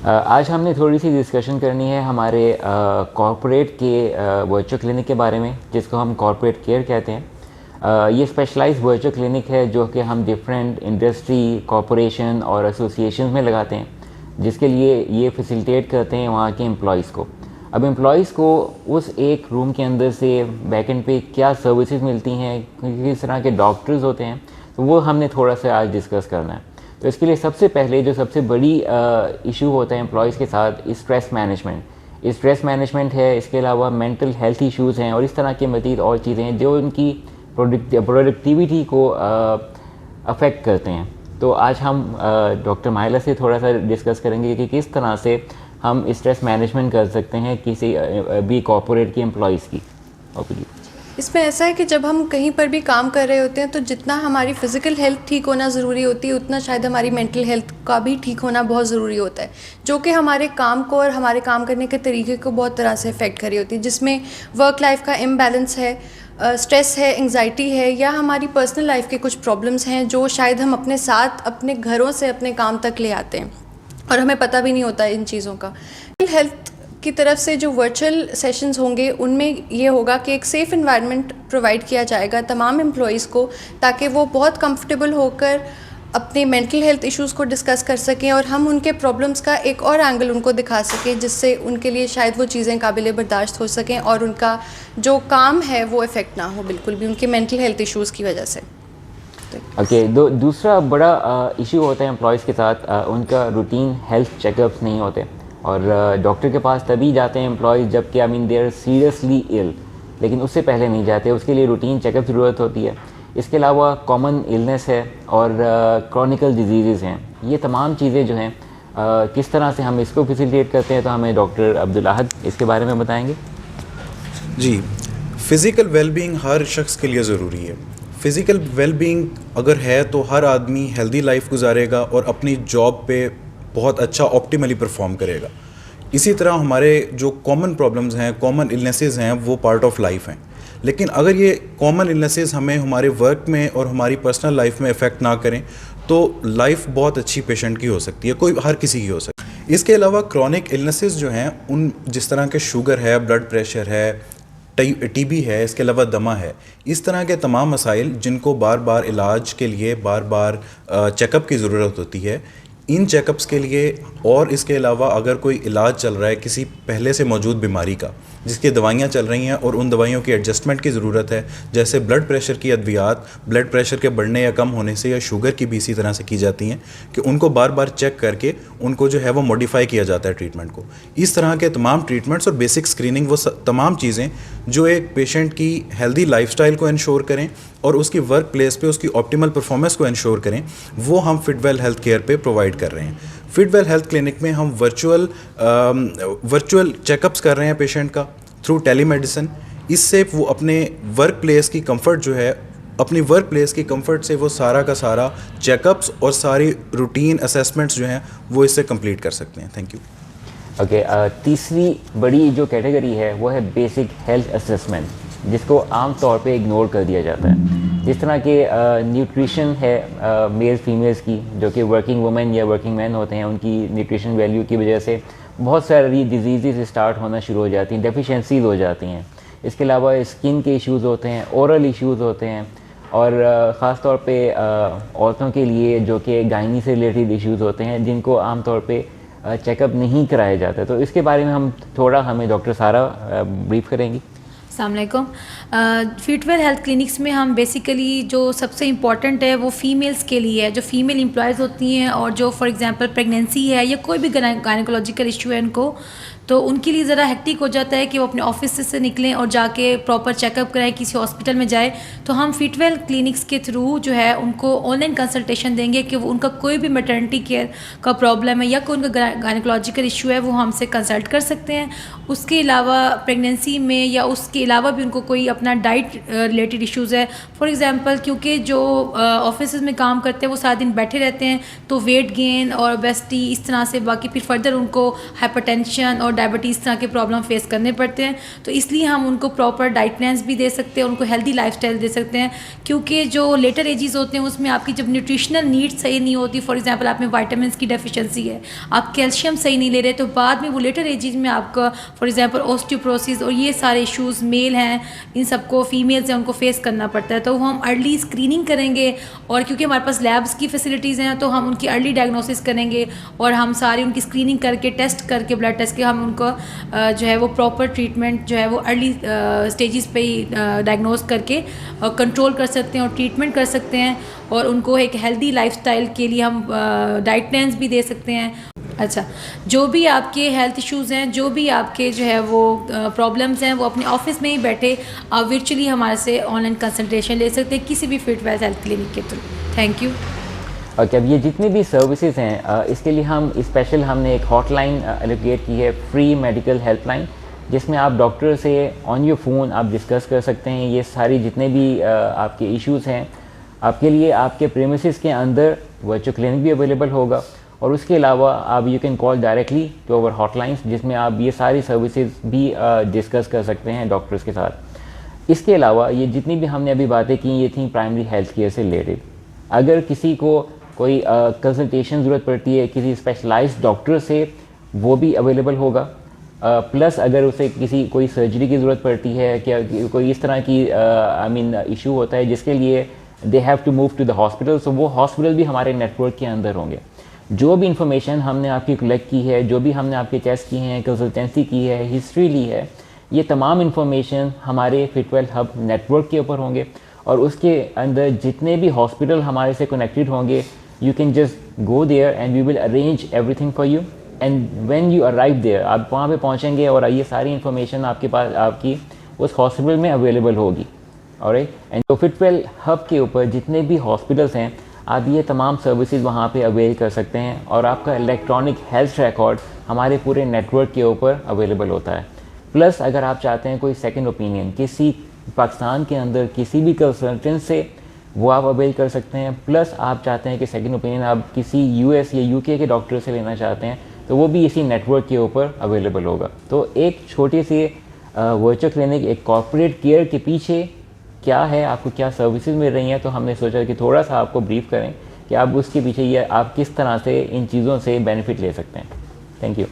आज हमने थोड़ी सी डिस्कशन करनी है हमारे कॉर्पोरेट के वर्चुअल क्लिनिक के बारे में, जिसको हम कॉर्पोरेट केयर कहते हैं। ये स्पेशलाइज्ड वर्चुअल क्लिनिक है जो कि हम डिफरेंट इंडस्ट्री, कॉरपोरेशन और एसोसिएशन में लगाते हैं, जिसके लिए ये फैसिलिटेट करते हैं वहाँ के एम्प्लॉयज़ को। अब एम्प्लॉयज़ को उस एक रूम के अंदर से बैकएंड पे क्या सर्विसेज मिलती हैं, किस तरह के डॉक्टर्स होते हैं, तो वो हमने थोड़ा सा आज डिस्कस करना है। तो इसके लिए सबसे पहले जो सबसे बड़ी इशू होता है एम्प्लॉयज़ के साथ, स्ट्रेस मैनेजमेंट। स्ट्रेस मैनेजमेंट है, इसके अलावा मेंटल हेल्थ इश्यूज़ हैं और इस तरह के मज़ीद और चीज़ें हैं जो उनकी प्रोडक्टिविटी को अफेक्ट करते हैं। तो आज हम डॉक्टर माहिला से थोड़ा सा डिस्कस करेंगे कि किस तरह से हम स्ट्रेस मैनेजमेंट कर सकते हैं किसी भी कॉर्पोरेट की एम्प्लॉयज़ की। ओके जी। इसमें ऐसा है कि जब हम कहीं पर भी काम कर रहे होते हैं तो जितना हमारी फ़िज़िकल हेल्थ ठीक होना ज़रूरी होती है, उतना शायद हमारी मेंटल हेल्थ का भी ठीक होना बहुत ज़रूरी होता है, जो कि हमारे काम को और हमारे काम करने के तरीके को बहुत तरह से इफ़ेक्ट कर रही होती है, जिसमें वर्क लाइफ का इम्बैलेंस है, स्ट्रेस है, एंग्जाइटी है, या हमारी पर्सनल लाइफ के कुछ प्रॉब्लम्स हैं जो शायद हम अपने साथ अपने घरों से अपने काम तक ले आते हैं और हमें पता भी नहीं होता इन चीज़ों का। हेल्थ की तरफ से जो वर्चुअल सेशंस होंगे उनमें ये होगा कि एक सेफ़ एनवायरनमेंट प्रोवाइड किया जाएगा तमाम एम्प्लॉयज़ को, ताकि वो बहुत कंफर्टेबल होकर अपने मेंटल हेल्थ इश्यूज़ को डिस्कस कर सकें और हम उनके प्रॉब्लम्स का एक और एंगल उनको दिखा सकें, जिससे उनके लिए शायद वो चीज़ें काबिल बर्दाश्त हो सकें और उनका जो काम है वो इफ़ेक्ट ना हो बिल्कुल भी उनके मेंटल हेल्थ इश्यूज़ की वजह से। ओके, दूसरा बड़ा इशू होता है एम्प्लॉयज़ के साथ, उनका रूटीन हेल्थ चेकअप्स नहीं होते और डॉक्टर के पास तभी जाते हैं एम्प्लॉयज़ जबकि दे आर सीरियसली इल, लेकिन उससे पहले नहीं जाते। उसके लिए रूटीन चेकअप ज़रूरत होती है। इसके अलावा कॉमन इलनेस है और क्रॉनिकल डिजीज़ हैं। ये तमाम चीज़ें जो हैं किस तरह से हम इसको फैसिलिटेट करते हैं, तो हमें डॉक्टर अब्दुल अहद इसके बारे में बताएंगे। जी, फ़िज़िकल वेलबींग हर शख्स के लिए ज़रूरी है। फ़िज़िकल वेलबींग अगर है तो हर आदमी हेल्दी लाइफ गुजारेगा और अपनी जॉब पे बहुत अच्छा ऑप्टिमली परफॉर्म करेगा। इसी तरह हमारे जो कॉमन प्रॉब्लम्स हैं, कॉमन इलनेसेस हैं, वो पार्ट ऑफ लाइफ हैं। लेकिन अगर ये कॉमन इलनेसेस हमें हमारे वर्क में और हमारी पर्सनल लाइफ में इफ़ेक्ट ना करें तो लाइफ बहुत अच्छी पेशेंट की हो सकती है, कोई हर किसी की हो सकती है। इसके अलावा क्रॉनिक इलनेसेस जो हैं, उन जिस तरह के शुगर है, ब्लड प्रेशर है, टीबी है, इसके अलावा दमा है, इस तरह के तमाम मसाइल जिनको बार बार इलाज के लिए बार बार चेकअप की ज़रूरत होती है, इन चेकअप्स के लिए और इसके अलावा अगर कोई इलाज चल रहा है किसी पहले से मौजूद बीमारी का जिसकी दवाइयाँ चल रही हैं और उन दवाइयों की एडजस्टमेंट की ज़रूरत है, जैसे ब्लड प्रेशर की अद्वियात ब्लड प्रेशर के बढ़ने या कम होने से, या शुगर की भी इसी तरह से की जाती हैं कि उनको बार बार चेक करके उनको जो है वो मॉडिफाई किया जाता है ट्रीटमेंट को। इस तरह के तमाम ट्रीटमेंट्स और बेसिक स्क्रीनिंग, वो तमाम चीज़ें जो एक पेशेंट की हेल्दी लाइफस्टाइल को इंश्योर करें और उसकी वर्क प्लेस पे उसकी ऑप्टिमल परफॉर्मेंस को इंश्योर करें, वो हम फिटवेल हेल्थ केयर पे प्रोवाइड कर रहे हैं। फिटवेल हेल्थ क्लिनिक में हम वर्चुअल चेकअप्स कर रहे हैं पेशेंट का थ्रू टेलीमेडिसिन। इससे वो अपने वर्क प्लेस की कंफर्ट जो है, अपनी वर्क प्लेस की कंफर्ट से वो सारा का सारा चेकअप्स और सारी रूटीन असेसमेंट्स जो हैं वो इससे कंप्लीट कर सकते हैं। Thank you. ओके, तीसरी बड़ी जो कैटेगरी है वो है बेसिक हेल्थ असेसमेंट, जिसको आम तौर पे इग्नोर कर दिया जाता है। जिस तरह के न्यूट्रिशन है मेल फीमेल्स की, जो कि वर्किंग वुमेन या वर्किंग मैन होते हैं, उनकी न्यूट्रिशन वैल्यू की वजह से बहुत सारी डिजीज़ स्टार्ट होना शुरू हो जाती हैं, डेफिशिएंसीज हो जाती हैं। इसके अलावा स्किन के इश्यूज़ होते हैं, ओरल इश्यूज़ होते हैं और ख़ास तौर पे औरतों के लिए जो कि गायनी से रिलेटेड इश्यूज़ होते हैं, जिनको आम तौर पे चेकअप नहीं कराया जाता। तो इसके बारे में हमें डॉक्टर सारा ब्रीफ करेंगी। अस्सलाम वालेकुम। फिटवेल हेल्थ क्लिनिक्स में हम बेसिकली जो सबसे इम्पॉर्टेंट है वो फ़ीमेल्स के लिए है, जो फ़ीमेल एम्प्लॉयज़ होती हैं और जो फॉर एग्जांपल प्रेगनेंसी है या कोई भी गायनेकोलॉजिकल इशू है उनको, तो उनके लिए ज़रा हेक्टिक हो जाता है कि वो अपने ऑफिस से निकलें और जाके प्रॉपर चेकअप कराएं, किसी हॉस्पिटल में जाए। तो हम फिटवेल क्लिनिक्स के थ्रू जो है उनको ऑनलाइन कंसल्टेशन देंगे कि वो उनका कोई भी मैटरनिटी केयर का प्रॉब्लम है या कोई उनका गायनेकोलॉजिकल इशू है वो हमसे कंसल्ट कर सकते हैं। उसके अलावा प्रेगनेंसी में या उसके अलावा भी उनको कोई अपना डाइट रिलेटेड इश्यूज़ है, फॉर एग्जांपल क्योंकि जो ऑफिस में काम करते हैं वो सारा दिन बैठे रहते हैं, तो वेट गेन और ओबेसिटी इस तरह से, बाकी फिर फर्दर उनको हाइपरटेंशन और डायबिटीज़ तरह के प्रॉब्लम फेस करने पड़ते हैं। तो इसलिए हम उनको प्रॉपर डाइट प्लान्स भी दे सकते हैं, उनको हेल्दी लाइफस्टाइल दे सकते हैं, क्योंकि जो लेटर एजेस होते हैं उसमें आपकी जब न्यूट्रिशनल नीड्स सही नहीं होती, फॉर एग्जांपल आप में विटामिन्स की डेफिशिएंसी है, आप कैल्शियम सही नहीं ले रहे, तो बाद में वो लेटर एजेस में आपका फॉर एग्जांपल ऑस्टियोपोरोसिस और ये सारे इश्यूज़ मेल हैं, इन सबको फीमेल्स हैं उनको फेस करना पड़ता है। तो हम अर्ली स्क्रीनिंग करेंगे, और क्योंकि हमारे पास लैब्स की फैसिलिटीज़ हैं तो हम उनकी अर्ली डायग्नोसिस करेंगे, और हम सारी उनकी स्क्रीनिंग करके टेस्ट करके ब्लड टेस्ट के हम उनको जो है वो प्रॉपर ट्रीटमेंट जो है वो अर्ली स्टेजेस पे ही डायग्नोस करके कंट्रोल कर सकते हैं और ट्रीटमेंट कर सकते हैं, और उनको एक हेल्दी लाइफस्टाइल के लिए हम डाइट प्लान्स भी दे सकते हैं। अच्छा, जो भी आपके हेल्थ इश्यूज़ हैं, जो भी आपके जो है वो प्रॉब्लम्स हैं, वो अपने ऑफिस में ही बैठे आप वर्चुअली हमारे से ऑनलाइन कंसल्टेशन ले सकते हैं किसी भी फिटवेल हेल्थ क्लिनिक के थ्रू। Thank you. ओके, अब ये जितनी भी सर्विसेज हैं इसके लिए हम स्पेशल हमने एक हॉटलाइन एलोकेट की है, फ्री मेडिकल हेल्पलाइन, जिसमें आप डॉक्टर से ऑन योर फ़ोन आप डिस्कस कर सकते हैं ये सारी जितने भी आपके इश्यूज़ हैं। आपके लिए आपके प्रीमिसेस के अंदर वर्चुअल क्लिनिक भी अवेलेबल होगा, और उसके अलावा आप you can call directly to our hotlines, जिसमें आप ये सारी सर्विसेज भी डिस्कस कर सकते हैं डॉक्टर्स के साथ। इसके अलावा ये जितनी भी हमने अभी बातें की ये थी प्राइमरी हेल्थ केयर से रिलेटेड। अगर किसी को कोई कंसल्टेशन ज़रूरत पड़ती है किसी स्पेशलाइज्ड डॉक्टर से, वो भी अवेलेबल होगा। प्लस अगर उसे कोई सर्जरी की ज़रूरत पड़ती है, क्या कोई इस तरह की इशू होता है जिसके लिए they have to move to the hospital, so वो हॉस्पिटल भी हमारे नेटवर्क के अंदर होंगे। जो भी इंफॉर्मेशन हमने आपकी कलेक्ट की है, जो भी हमने आपके टेस्ट किए हैं, कंसल्टेंसी की है, हिस्ट्री ली है, ये तमाम इंफॉर्मेशन हमारे फिटवेल हब नेटवर्क के ऊपर होंगे, और उसके अंदर जितने भी हॉस्पिटल हमारे से कनेक्टेड होंगे, you can just go there and we will arrange everything for you, and when you arrive there आप वहाँ पे पहुँचेंगे और ये सारी इन्फॉर्मेशन आपके पास आपकी उस हॉस्पिटल में अवेलेबल होगी। ऑलराइट, एंड तो फिटवेल हब के ऊपर जितने भी हॉस्पिटल्स हैं आप ये तमाम सर्विसेज वहाँ पे अवेल कर सकते हैं, और आपका इलेक्ट्रॉनिक हेल्थ रिकॉर्ड हमारे पूरे नेटवर्क के ऊपर अवेलेबल होता है। प्लस अगर आप चाहते हैं कोई सेकेंड ओपिनियन किसी पाकिस्तान के अंदर किसी भी कंसल्टेंट से, वो आप अवेल कर सकते हैं। प्लस आप चाहते हैं कि सेकंड ओपिनियन आप किसी यूएस या यूके के डॉक्टर से लेना चाहते हैं, तो वो भी इसी नेटवर्क के ऊपर अवेलेबल होगा। तो एक छोटी सी वर्चुअल क्लिनिक, एक कॉर्पोरेट केयर के पीछे क्या है, आपको क्या सर्विसेज मिल रही हैं, तो हमने सोचा कि थोड़ा सा आपको ब्रीफ करें कि आप उसके पीछे ये आप किस तरह से इन चीज़ों से बेनिफिट ले सकते हैं। Thank you.